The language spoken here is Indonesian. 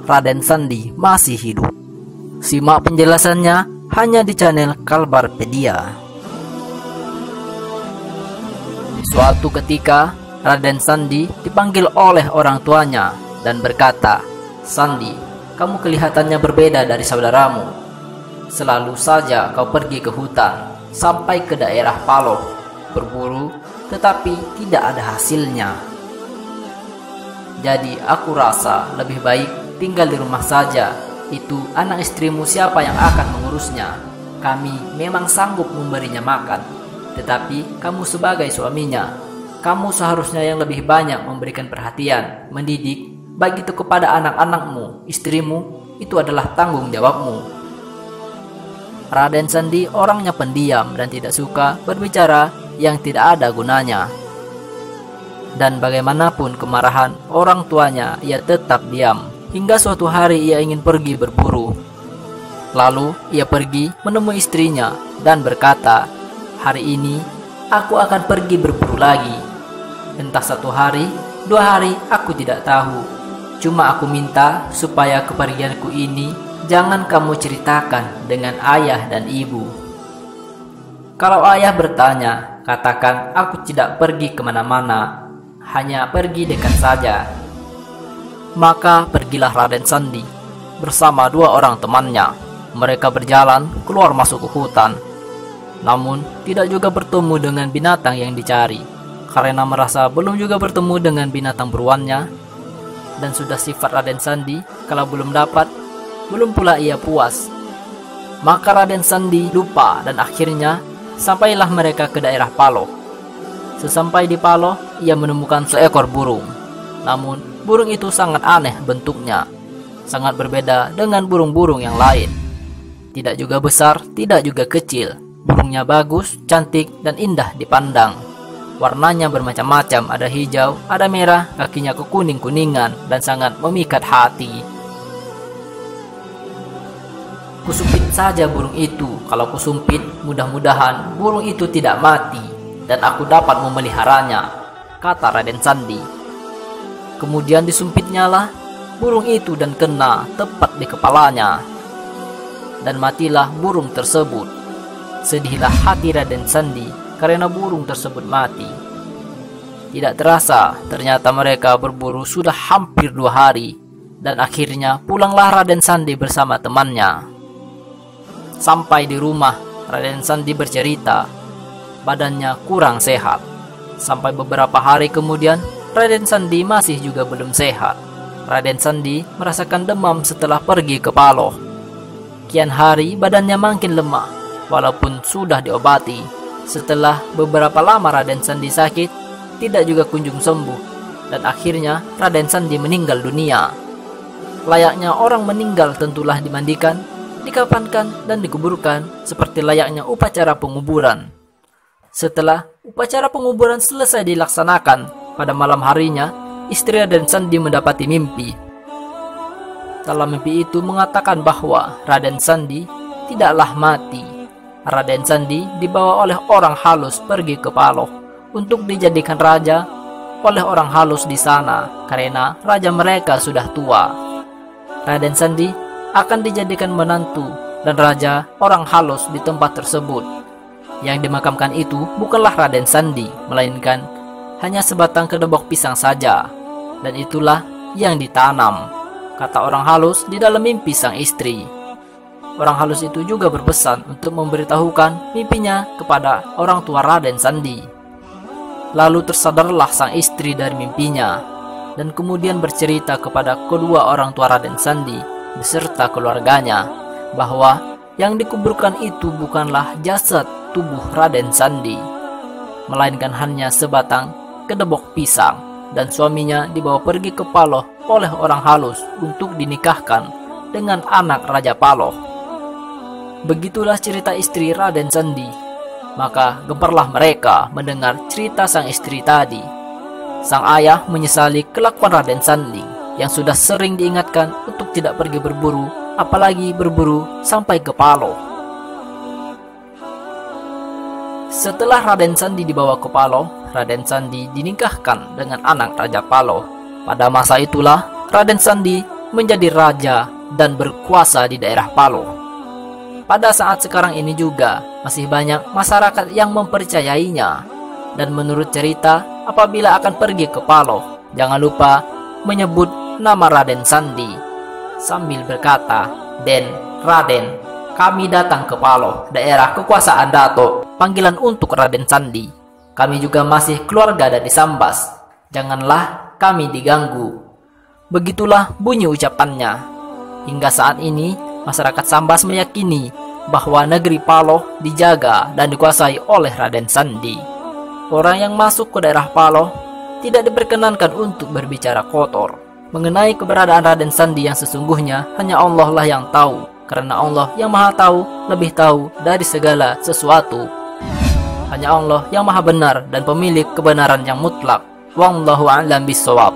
Raden Sandi masih hidup. Simak penjelasannya hanya di channel Kalbarpedia. Suatu ketika, Raden Sandi dipanggil oleh orang tuanya dan berkata, "Sandi, kamu kelihatannya berbeda dari saudaramu. Selalu saja kau pergi ke hutan, sampai ke daerah Paloh, berburu, tetapi tidak ada hasilnya. Jadi aku rasa lebih baik tinggal di rumah saja. Itu anak istrimu siapa yang akan mengurusnya? Kami memang sanggup memberinya makan, tetapi kamu sebagai suaminya, kamu seharusnya yang lebih banyak memberikan perhatian, mendidik, baik itu kepada anak-anakmu, istrimu, itu adalah tanggung jawabmu." Raden Sandi orangnya pendiam dan tidak suka berbicara yang tidak ada gunanya. Dan bagaimanapun kemarahan orang tuanya, ia tetap diam. Hingga suatu hari ia ingin pergi berburu. Lalu ia pergi menemui istrinya dan berkata, "Hari ini aku akan pergi berburu lagi. Entah 1 hari, 2 hari, aku tidak tahu. Cuma aku minta supaya kepergianku ini jangan kamu ceritakan dengan ayah dan ibu. Kalau ayah bertanya, katakan aku tidak pergi kemana-mana, hanya pergi dekat saja." Maka pergilah Raden Sandi bersama 2 orang temannya. Mereka berjalan keluar masuk ke hutan, namun tidak juga bertemu dengan binatang yang dicari, karena merasa belum juga bertemu dengan binatang buruannya. Dan sudah sifat Raden Sandi, kalau belum dapat, belum pula ia puas. Maka Raden Sandi lupa dan akhirnya sampailah mereka ke daerah Paloh. Sesampai di Paloh, ia menemukan seekor burung. Namun burung itu sangat aneh bentuknya, sangat berbeda dengan burung-burung yang lain. Tidak juga besar, tidak juga kecil. Burungnya bagus, cantik, dan indah dipandang. Warnanya bermacam-macam, ada hijau, ada merah, kakinya kekuning-kuningan, dan sangat memikat hati. "Kusumpit saja burung itu. Kalau kusumpit, mudah-mudahan burung itu tidak mati, dan aku dapat memeliharanya," kata Raden Sandi. Kemudian disumpitnya lah burung itu dan kena tepat di kepalanya. Dan matilah burung tersebut. Sedihlah hati Raden Sandi karena burung tersebut mati. Tidak terasa, ternyata mereka berburu sudah hampir 2 hari. Dan akhirnya pulanglah Raden Sandi bersama temannya. Sampai di rumah, Raden Sandi bercerita badannya kurang sehat. Sampai beberapa hari kemudian, Raden Sandi masih juga belum sehat. Raden Sandi merasakan demam setelah pergi ke Paloh. Kian hari badannya makin lemah, walaupun sudah diobati. Setelah beberapa lama Raden Sandi sakit, tidak juga kunjung sembuh. Dan akhirnya Raden Sandi meninggal dunia. Layaknya orang meninggal tentulah dimandikan, dikafankan, dan dikuburkan seperti layaknya upacara penguburan. Setelah upacara penguburan selesai dilaksanakan, pada malam harinya, istri Raden Sandi mendapati mimpi. Dalam mimpi itu mengatakan bahwa Raden Sandi tidaklah mati. Raden Sandi dibawa oleh orang halus pergi ke Paloh untuk dijadikan raja oleh orang halus di sana karena raja mereka sudah tua. Raden Sandi akan dijadikan menantu dan raja orang halus di tempat tersebut. Yang dimakamkan itu bukanlah Raden Sandi, melainkan hanya sebatang kedebok pisang saja. Dan itulah yang ditanam, kata orang halus di dalam mimpi sang istri. Orang halus itu juga berpesan untuk memberitahukan mimpinya kepada orang tua Raden Sandi. Lalu tersadarlah sang istri dari mimpinya, dan kemudian bercerita kepada kedua orang tua Raden Sandi beserta keluarganya bahwa yang dikuburkan itu bukanlah jasad tubuh Raden Sandi, melainkan hanya sebatang kedebok pisang, dan suaminya dibawa pergi ke Paloh oleh orang halus untuk dinikahkan dengan anak Raja Paloh. Begitulah cerita istri Raden Sandi. Maka gemparlah mereka mendengar cerita sang istri tadi. Sang ayah menyesali kelakuan Raden Sandi yang sudah sering diingatkan untuk tidak pergi berburu, apalagi berburu sampai ke Paloh. Setelah Raden Sandi dibawa ke Paloh, Raden Sandi dinikahkan dengan anak Raja Paloh. Pada masa itulah Raden Sandi menjadi raja dan berkuasa di daerah Paloh. Pada saat sekarang ini juga masih banyak masyarakat yang mempercayainya. Dan menurut cerita, apabila akan pergi ke Paloh, jangan lupa menyebut nama Raden Sandi sambil berkata, "Den, Raden, kami datang ke Paloh, daerah kekuasaan Dato." Panggilan untuk Raden Sandi. Kami juga masih keluarga dari Sambas. Janganlah kami diganggu. Begitulah bunyi ucapannya. Hingga saat ini, masyarakat Sambas meyakini bahwa negeri Paloh dijaga dan dikuasai oleh Raden Sandi. Orang yang masuk ke daerah Paloh tidak diperkenankan untuk berbicara kotor. Mengenai keberadaan Raden Sandi yang sesungguhnya, hanya Allah lah yang tahu. Karena Allah yang maha tahu, lebih tahu dari segala sesuatu. Hanya Allah yang maha benar dan pemilik kebenaran yang mutlak. Wallahu a'lam bishawab.